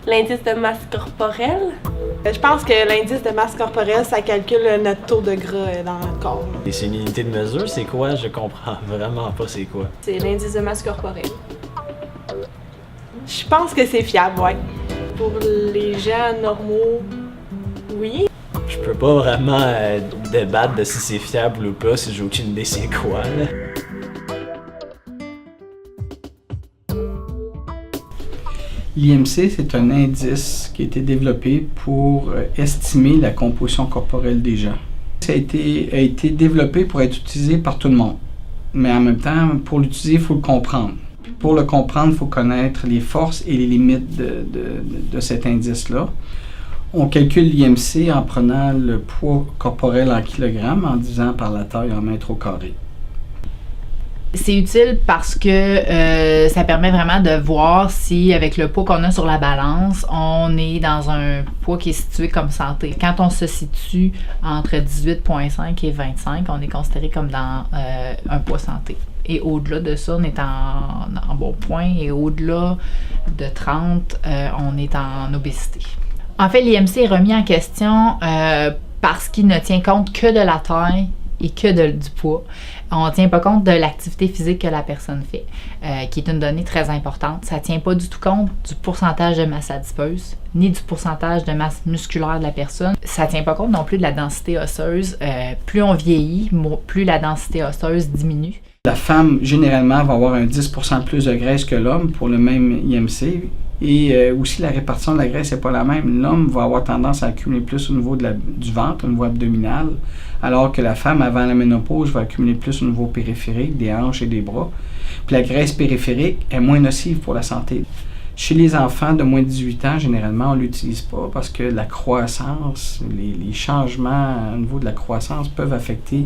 L'indice de masse corporelle? Je pense que l'indice de masse corporelle, ça calcule notre taux de gras dans notre corps. Et c'est une unité de mesure, c'est quoi? Je comprends vraiment pas c'est quoi. C'est l'indice de masse corporelle. Je pense que c'est fiable, ouais. Pour les gens normaux, oui. Je peux pas vraiment débattre de si c'est fiable ou pas si j'ai aucune idée c'est quoi, là. L'IMC, c'est un indice qui a été développé pour estimer la composition corporelle des gens. Ça a été développé pour être utilisé par tout le monde. Mais en même temps, pour l'utiliser, il faut le comprendre. Pour le comprendre, il faut connaître les forces et les limites de cet indice-là. On calcule l'IMC en prenant le poids corporel en kilogrammes, en divisant par la taille en mètres au carré. C'est utile parce que ça permet vraiment de voir si, avec le poids qu'on a sur la balance, on est dans un poids qui est situé comme santé. Quand on se situe entre 18,5 et 25, on est considéré comme dans un poids santé. Et au-delà de ça, on est en bon point. Et au-delà de 30, on est en obésité. En fait, l'IMC est remis en question parce qu'il ne tient compte que de la taille et que du poids. On ne tient pas compte de l'activité physique que la personne fait, qui est une donnée très importante. Ça ne tient pas du tout compte du pourcentage de masse adipeuse, ni du pourcentage de masse musculaire de la personne. Ça ne tient pas compte non plus de la densité osseuse. Plus on vieillit, plus la densité osseuse diminue. La femme, généralement, va avoir un 10% plus de graisse que l'homme pour le même IMC. Et aussi, la répartition de la graisse n'est pas la même. L'homme va avoir tendance à accumuler plus au niveau du ventre, au niveau abdominal, alors que la femme, avant la ménopause, va accumuler plus au niveau périphérique, des hanches et des bras. Puis la graisse périphérique est moins nocive pour la santé. Chez les enfants de moins de 18 ans, généralement, on ne l'utilise pas parce que la croissance, les changements au niveau de la croissance peuvent affecter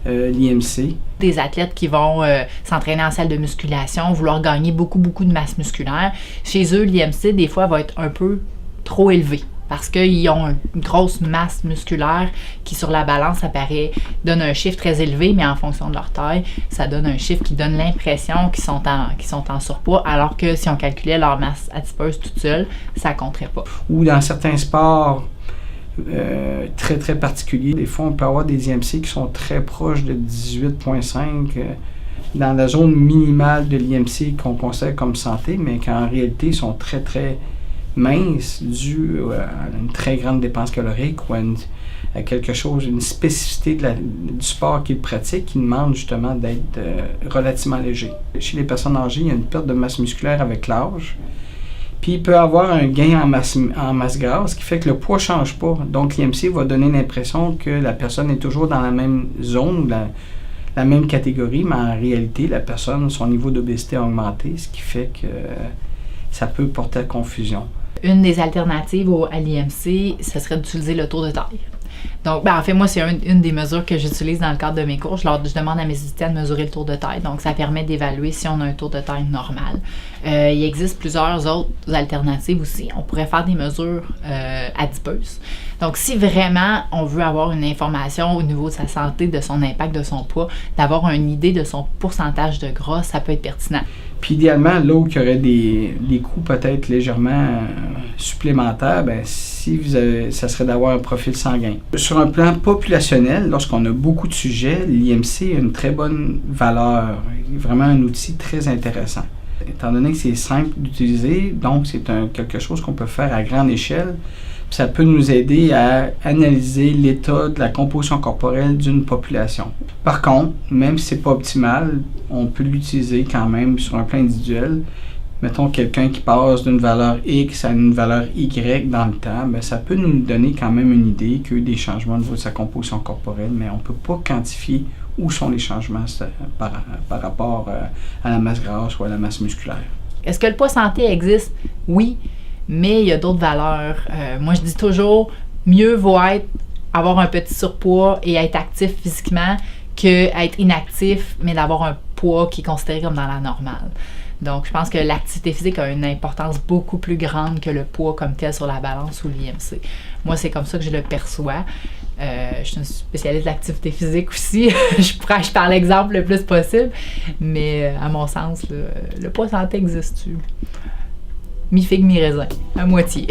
l'IMC. Des athlètes qui vont s'entraîner en salle de musculation, vouloir gagner beaucoup de masse musculaire. Chez eux, l'IMC, des fois, va être un peu trop élevé parce qu'ils ont une grosse masse musculaire qui, sur la balance, donne un chiffre très élevé, mais en fonction de leur taille, ça donne un chiffre qui donne l'impression qu'ils sont en surpoids, alors que si on calculait leur masse adipeuse toute seule, ça ne compterait pas. Ou dans certains sports, très particulier. Des fois, on peut avoir des IMC qui sont très proches de 18,5 dans la zone minimale de l'IMC qu'on considère comme santé, mais qu'en réalité, ils sont très minces dû à une très grande dépense calorique ou à quelque chose, une spécificité du sport qu'ils pratiquent qui demande justement d'être relativement léger. Chez les personnes âgées, il y a une perte de masse musculaire avec l'âge. Puis il peut avoir un gain en masse grasse, ce qui fait que le poids ne change pas. Donc l'IMC va donner l'impression que la personne est toujours dans la même zone, la même catégorie, mais en réalité, la personne, son niveau d'obésité a augmenté, ce qui fait que ça peut porter à confusion. Une des alternatives à l'IMC, ce serait d'utiliser le tour de taille. Donc, en fait, moi, c'est une des mesures que j'utilise dans le cadre de mes cours. Je demande à mes étudiants de mesurer le tour de taille. Donc, ça permet d'évaluer si on a un tour de taille normal. Il existe plusieurs autres alternatives aussi. On pourrait faire des mesures adipeuses. Donc, si vraiment on veut avoir une information au niveau de sa santé, de son impact, de son poids, d'avoir une idée de son pourcentage de gras, ça peut être pertinent. Puis idéalement, là où il y aurait des coûts peut-être légèrement supplémentaires, ça serait d'avoir un profil sanguin. Sur un plan populationnel, lorsqu'on a beaucoup de sujets, l'IMC a une très bonne valeur, vraiment un outil très intéressant. Étant donné que c'est simple d'utiliser, donc c'est quelque chose qu'on peut faire à grande échelle. Puis ça peut nous aider à analyser l'état de la composition corporelle d'une population. Par contre, même si c'est pas optimal, on peut l'utiliser quand même sur un plan individuel. Mettons quelqu'un qui passe d'une valeur X à une valeur Y dans le temps, ça peut nous donner quand même une idée qu'il y a eu des changements au niveau de sa composition corporelle, mais on ne peut pas quantifier où sont les changements par rapport à la masse grasse ou à la masse musculaire. Est-ce que le poids santé existe? Oui, mais il y a d'autres valeurs. Moi, je dis toujours, mieux vaut avoir un petit surpoids et être actif physiquement qu'être inactif, mais d'avoir un poids qui est considéré comme dans la normale. Donc, je pense que l'activité physique a une importance beaucoup plus grande que le poids comme tel sur la balance ou l'IMC. Moi, c'est comme ça que je le perçois. Je suis une spécialiste de l'activité physique aussi. Je prêche par l'exemple le plus possible. Mais à mon sens, le poids santé existe-tu? mi-figue, mi-raisin, à moitié.